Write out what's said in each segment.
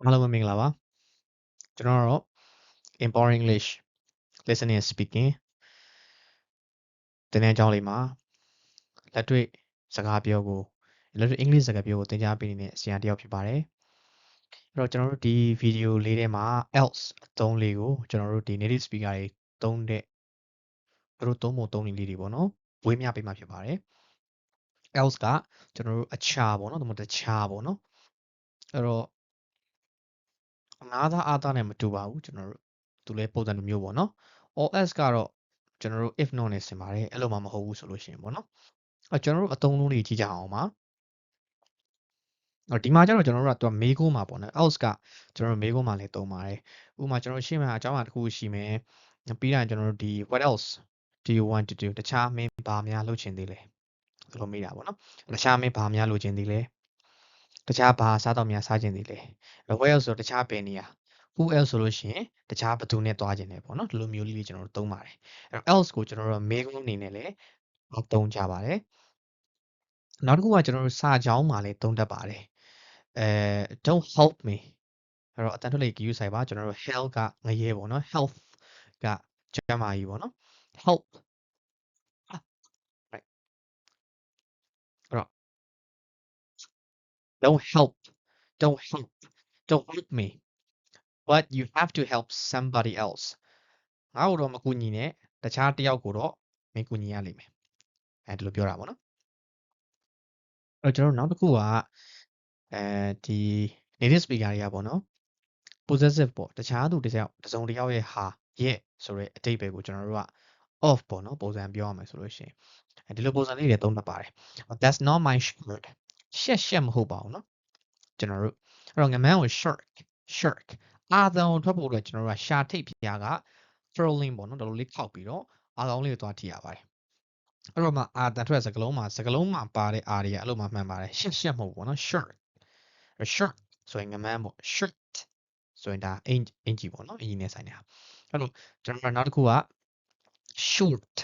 အားလုံးပဲမင်္ဂလာပါကျွန်တော်တို့ Empowering English Listening and Speaking သင်တန်းကျောင်းလေးမှာလက်တွေ့စကားပြောကိုလက်တွေ့ English စကားပြောကိုသင်ကြားပေးနေတဲ့ဆရာတစ်ယောက်ဖြစ်ပါတယ်အဲ့တော့ကျွန်တော်တို့ဒီဗီဒီယိုလေးထဲမှာ else အသုံးလေးကိုကျွန်တော်တို့ဒီ native speaker တွေသုံးတဲ့သူတို့သုံးဖို့သုံးနည်းလေးတွေပေါ့နော်ဝေးမျှပေးမှာဖြစ်ပါတယ် else ကကျွန်တော်တို့အခြားပေါ့နော်ဒါမှမဟုတ်တခြားပေါ့နော်အဲ့တော့အနာသာအာသာနဲ့မတူပါဘူးကျွန်တော်တို့သူလည်းပုံစံတစ်မျိုးပေါ့နော် or else ကတော့ကျွန်တော်တို့ if not နဲ့ဆင်ပါတယ်အဲ့လိုမှမဟုတ်ဘူးဆိုလို့ရှိရင်ပေါ့နော်ကျွန်တော်တို့အသုံးလုံးတွေကြည့်ကြအောင်ပါဒီမှာကျတော့ကျွန်တော်တို့ကမေးခွန်းမှာပေါ့နော် else ကကျွန်တော်တို့မေးခွန်းမှာလည်းသုံးပါတယ်ဥပမာကျွန်တော်တို့ရှေ့မှာအကြောင်းအရာတစ်ခုရှိမယ်ပြီးတိုင်းကျွန်တော်တို့ဒီ what else do you want to do တခြားမင်းဘာများလုပ်ချင်သေးလဲဒီလိုမေးတာပေါ့နော်တခြားမင်းဘာများလုပ်ချင်သေးလဲတခြားဘာစားတော့များစားချင်သေးလဲ what else ဆိုတခြားပဲနေရ who else ဆိုလို့ရှိရင်တခြားဘသူနဲ့တွားချင်တယ်ပေါ့နော်ဒီလိုမျိုးလေးကျွန်တော်တို့သုံးပါတယ်အဲ့တော့ else ကိုကျွန်တော်တို့မေးခွန်းအနေနဲ့လည်းသုံးကြပါတယ်နောက်တစ်ခုကကျွန်တော်တို့စာကြောင်းမှာလည်းသုံးတတ်ပါတယ်don't help me အဲ့တော့အတန်ထွက်လေး use ဆိုင်ပါကျွန်တော်တို့ help ကငရဲပေါ့နော် health ကကျန်းမာရေးပေါ့နော် help right အဲ့တော့ don't help me but you have to help somebody else ငါ့ကိုတော့မကူညီနဲ့တခြားတစ်ယောက်ကိုတော့မင်းကူညီရလိမ့်မယ်ဒီလိုပြောတာပေါ့နော်အဲ့တော့ကျွန်တော်တို့နောက်တစ်ခုကဒီ native speaker တွေကပေါ့နော် possessive ပေါ့တခြားသူတစ်စုံတစ်ယောက်ရဲ့ဟာရဲ့ဆိုတဲ့အဓိပ္ပာယ်ကိုကျွန်တော်တို့က of ပေါ့နော်ပုံစံပြောရမယ်ဆိုလို့ရှိရင်ဒီလိုပုံစံလေးတွေသုံးတတ်ပါတယ် that's not my shirt ရှက်မဟုတ်ပါဘူးနော်ကျွန်တော်တို့အဲ့တော့ငမန်းကို shirt အာသံကိုထွက်ဖို့အတွက်ကျွန်တော်တို့ကရှာထိပ်ပြားက throwing ပေါ့နော်ဒီလိုလေးခောက်ပြီးတော့အာကောင်လေးကိုသွားထိရပါတယ်အဲ့တော့မှအာတန်ထွက်စကလုံးမှာပါတဲ့အာတွေကအဲ့လိုမှမှန်ပါတယ်ရှက်မဟုတ်ဘူးပေါ့နော် shirt ဆိုရင်ငမန်းပေါ့ shirt ဆိုရင်ဒါအင်ဂျီပေါ့နော်အင်ဂျီနဲ့ဆိုင်နေတာအဲ့လိုကျွန်တော်နောက်တစ်ခုက short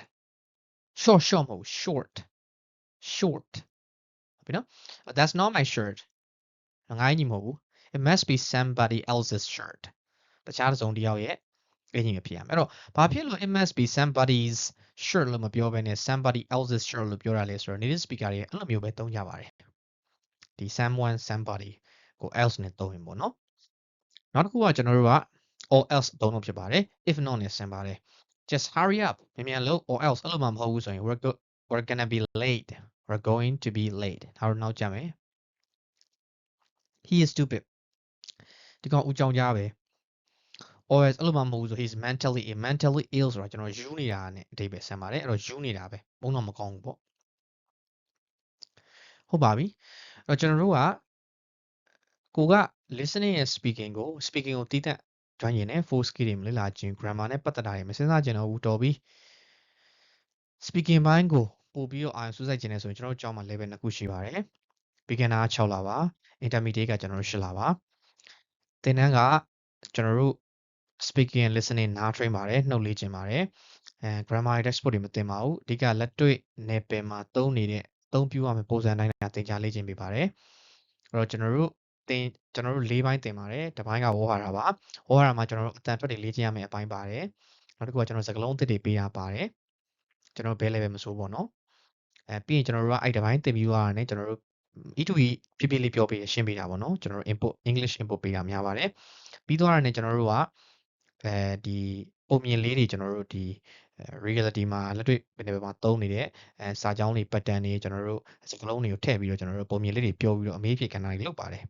မဟုတ် short ပြီနော် that's not my shirt ငါအင်ဂျီမဟုတ်ဘူး it must be somebody else's shirt တခြားတစ်စုံတစ်ယောက်ရဲ့အင်ဂျီပဲဖြစ်ရမယ်အဲ့တော့ဘာဖြစ်လို့ it must be somebody's shirt လို့မပြောဘဲနဲ့ somebody else's shirt လို့ပြောတာလဲဆိုတော့ native speaker တွေအဲ့လိုမျိုးပဲသုံးကြပါတယ်ဒီ someone somebody ကို else နဲ့သုံးရင်ပေါ့နော်နောက်တစ်ခုကကျွန်တော်တို့က or else သုံးလို့ဖြစ်ပါတယ် if not နဲ့ဆင်ပါတယ် just hurry up မြန်လို့ or else အဲ့လိုမှမဟုတ်ဘူးဆိုရင် we're gonna be late we're going to be late ဒါတော့နောက်ကြမယ် he is stupid ဒီကောင်ဦးကြောင်ကြားပဲ or else အဲ့လိုမှမဟုတ်ဘူးဆို he's mentally ill ဆိုတာကျွန်တော်ယူနေတာနဲ့အဓိပ္ပာယ်ဆင်ပါတယ်အဲ့တော့ယူနေတာပဲဘုံတော့မကောင်းဘူးပေါ့ဟုတ်ပါပြီအဲ့တော့ကျွန်တော်တို့ကကိုက listening နဲ့ speaking ကိုတီးတန့်ကျွမ်းကျင်တဲ့ 4 skill တွေမလေ့လာခြင်း grammar နဲ့ပတ်သက်တာတွေမစဉ်းစားကြတော့ဘူးတော်ပြီ speaking ဘိုင်းကိုပို့ပြီးတော့အာရုံစူးစိုက်ခြင်းနဲ့ဆိုရင်ကျွန်တော်တို့ကျောင်းမှာ level 2ခုရှိပါတယ် beginner 6လပါ intermediate ကကျွန်တော်တို့8လပါသင်တန်းကကျွန်တော်တို့ speaking and listening နား train ပါတယ်နှုတ်လေ့ကျင့်ပါတယ်grammar textbook တွေမသင်ပါဘူးအဓိကလက်တွေ့နယ်ပယ်မှာသုံးပြရမယ့်ပုံစံတိုင်းသင်ကြားလေ့ကျင့်ပေးပါတယ်အဲ့တော့ကျွန်တော်တို့၄ပိုင်းသင်ပါတယ်တစ်ပိုင်းကဝေါ်ဟာတာပါဝေါ်ဟာတာမှာကျွန်တော်တို့အတန်ထွက်တွေလေ့ကျင့်ရမယ့်အပိုင်းပါတယ်နောက်တစ်ခုကကျွန်တော်စကားလုံးအသစ်တွေပေးတာပါတယ်ကျွန်တော်ဘဲ level မစိုးပေါ့နော်ပြီးရင်ကျွန်တော်တို့ကအဲ့တစ်ပိုင်းသင်ပြီးသွားတာနဲ့ကျွန်တော်တို့ E2E ဖြည်းဖြည်းလေးပြောပေးရှင်းပေးတာပေါ့နော်ကျွန်တော်တို့ English input ပေးတာများပါတယ်ပြီးသွားတာနဲ့ကျွန်တော်တို့ကဒီပုံမြင်လေးတွေကျွန်တော်တို့ဒီ reality မှာလက်တွေ့ဘယ်နေမှာသုံးနေတဲ့စာကြောင်းတွေ pattern တွေကျွန်တော်တို့စကားလုံးတွေကိုထည့်ပြီးတော့ကျွန်တော်တို့ပုံမြင်လေးတွေပြောပြီးတော့အမေးဖြေကဏ္ဍတွေလုပ်ပါတယ်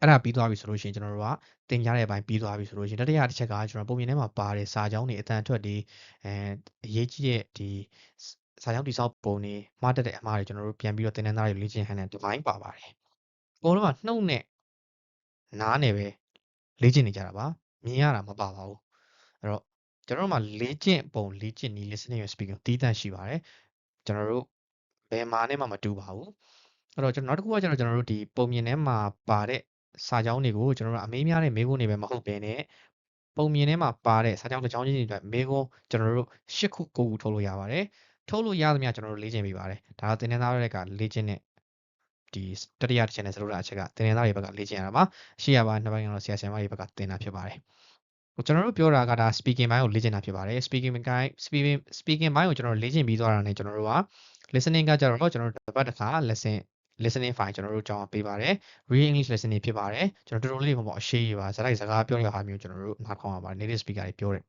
အဲ့ဒါပြီးသွားပြီဆိုလို့ရှိရင်ကျွန်တော်တို့ကသင်ကြားတဲ့အပိုင်းပြီးသွားပြီဆိုလို့ရှိရင်တတိယတစ်ချက်ကကျွန်တော်ပုံမြင်ထဲမှာပါတဲ့စာကြောင်းတွေအတန်ထွက်တွေအရေးကြီးတဲ့ဒီစာကြောင်းတိစောက်ပုံတွေမှားတတ်တဲ့အမှားတွေကျွန်တော်တို့ပြန်ပြီးတော့သင်တန်းသားတွေလေ့ကျင့်ဟန်တဲ့ဒီပိုင်းပါပါတယ်အကုန်လုံးကနှုတ်နဲ့နားနဲ့ပဲလေ့ကျင့်နေကြတာပါမြင်ရတာမပါပါဘူးအဲ့တော့ကျွန်တော်တို့မှာလေ့ကျင့်ပုံလေ့ကျင့်နည်း listening and speaking တီးတန့်ရှိပါတယ်ကျွန်တော်တို့ဘယ်မှာနဲ့မှမတူပါဘူးအဲ့တော့နောက်တစ်ခုကကျွန်တော်တို့ဒီပုံမြင်ထဲမှာပါတဲ့စာကြောင်းတွေကိုကျွန်တော်တို့အမေးများတဲ့မေးခွန်းတွေပဲမဟုတ်ဘဲနဲ့ပုံမြင်ထဲမှာပါတဲ့စာကြောင်းတစ်ကြောင်းချင်းတွေအတွက်မေးခွန်းကျွန်တော်တို့10ခု9ခုထုတ်လို့ရပါတယ်ထုတ်လို့ရသမျှကျွန်တော်တို့လေ့ကျင့်ပေးပါတယ်ဒါကသင်တန်းသားတွေကလေ့ကျင့်တဲ့ ဒီတတိယတစ်ချက်နဲ့စလို့တာအချက်ကသင်တန်းသားတွေဘက်ကလေ့ကျင့်ရတာပါရှေ့ရပါနှစ်ပိုင်းကတော့ဆရာဆရာမတွေဘက်ကသင်တာဖြစ်ပါတယ်ကျွန်တော်တို့ပြောတာကဒါ speaking ဘိုင်းကိုလေ့ကျင့်တာဖြစ်ပါတယ် speaking ဘိုင်းကိုကျွန်တော်လေ့ကျင့်ပြီးသွားတာနဲ့ကျွန်တော်တို့က listening ကကြတော့ကျွန်တော်တို့တစ်ပတ်တစ်ခါ listening file ကျွန်တော်တို့ကြောင်းပေးပါတယ် reading English listening ဖြစ်ပါတယ်ကျွန်တော်တော်တော်လေးပေါ့အရှိကြီးပါဇာတ်လိုက်စကားပြောရတာမျိုးကျွန်တော်တို့နားခေါင်းရပါတယ် native speaker တွေပြောတဲ့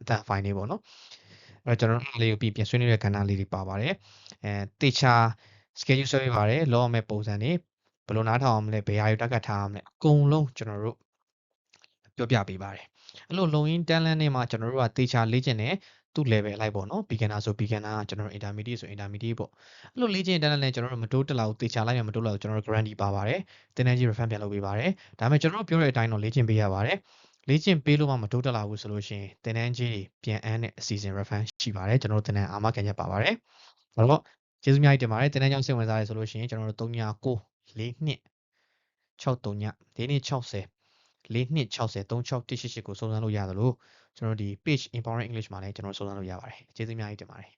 အတန် file တွေပေါ့နော်အဲ့တော့ကျွန်တော်တို့အားလေးကိုပြီးပြန်ဆွေးနွေးတဲ့ကဏ္ဍလေးတွေပါပါတယ်တေချာ schedule ဆွဲပေးပါတယ်လောရမယ့်ပုံစံတွေဘယ်လိုနားထောင်အောင်မလဲဘယ်ဟာတွေတက်ကတ်ထားအောင်လဲအကုန်လုံးကျွန်တော်တို့ပြောပြပေးပါတယ်အဲ့လိုလုံရင်းတန်းလန်းနေမှာကျွန်တော်တို့ကတေချာလေ့ကျင့်တယ်သူ့ level လိုက်ပေါ့နော် beginner ဆို beginner ကကျွန်တော်တို့ intermediate ဆို intermediate ပေါ့အဲ့လိုလေ့ကျင့်တန်းလန်းနဲ့ကျွန်တော်တို့မတိုးတက်လောက်တေချာလိုက်မှမတိုးလောက်ကျွန်တော်တို့ guarantee ပါပါတယ်တင်းတန်းကြီး reference ပြန်လုပ်ပေးပါတယ်ဒါပေမဲ့ကျွန်တော်တို့ပြောတဲ့အတိုင်းတော့လေ့ကျင့်ပေးရပါတယ်လေ့ကျင့်ပေးလို့မှမတိုးတက်လာဘူးဆိုလို့ရှိရင်တင်းတန်းကြီးပြန်အန်းတဲ့အစီအစဉ် reference ရှိပါတယ်ကျွန်တော်တို့တင်းတန်းအာမခံချက်ပါပါတယ်ဘာလို့ကျေးဇူးအများကြီးတင်ပါတယ်တင်းတန်းကြောင့်စိတ်ဝင်စားရဆိုလို့ရှိရင်ကျွန်တော်တို့39 4 2 63 4 2 60 4260 36188ကိုစုံစမ်းလို့ရသလိုကျွန်တော်ဒီ page Empowering English မှာလည်းကျွန်တော်စုံစမ်းလို့ရပါတယ်ကျေးဇူးအများကြီးတင်ပါတယ်